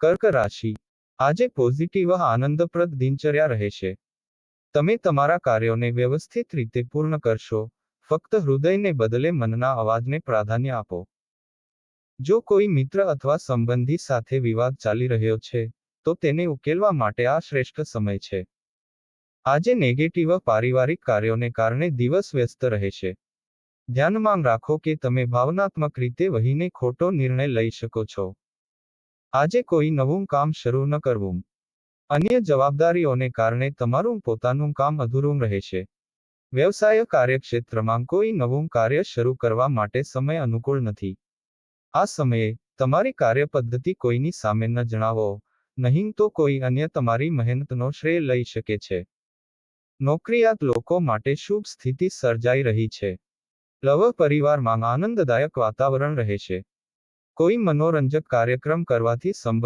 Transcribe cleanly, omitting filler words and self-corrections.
કર્ક રાશિ, આજે પોઝિટિવ આનંદપ્રદ દિનચર્યા રહેશે. તમે તમારા કાર્યોને વ્યવસ્થિત રીતે પૂર્ણ કરશો. ફક્ત હૃદયને બદલે મનના અવાજને પ્રાધાન્ય આપો. જો કોઈ મિત્ર અથવા સંબંધી સાથે વિવાદ ચાલી રહ્યો છે, તો તેને ઉકેલવા માટે આ શ્રેષ્ઠ સમય છે. આજે નેગેટિવ પારિવારિક કાર્યોને કારણે દિવસ વ્યસ્ત રહેશે. ધ્યાનમાં રાખો કે તમે ભાવનાત્મક રીતે વહીને ખોટો નિર્ણય લઈ શકો છો. આજે કોઈ નવું કામ શરૂ ન કરવું. અન્ય જવાબદારીઓને કારણે તમારું પોતાનું કામ અધૂરું રહેશે. વ્યવસાય કાર્યક્ષેત્રમાં કોઈ નવું કાર્ય શરૂ કરવા માટે સમય અનુકૂળ નથી. આ સમયે તમારી કાર્યપદ્ધતિ કોઈની સામે ન જણાવો, નહીં તો કોઈ અન્ય તમારી મહેનતનો શ્રેય લઈ શકે છે. નોકરિયાત લોકો માટે શુભ સ્થિતિ સર્જાઈ રહી છે. લવ પરિવારમાં આનંદદાયક વાતાવરણ રહેશે. કોઈ મનોરંજક કાર્યક્રમ કરવાથી સંબંધ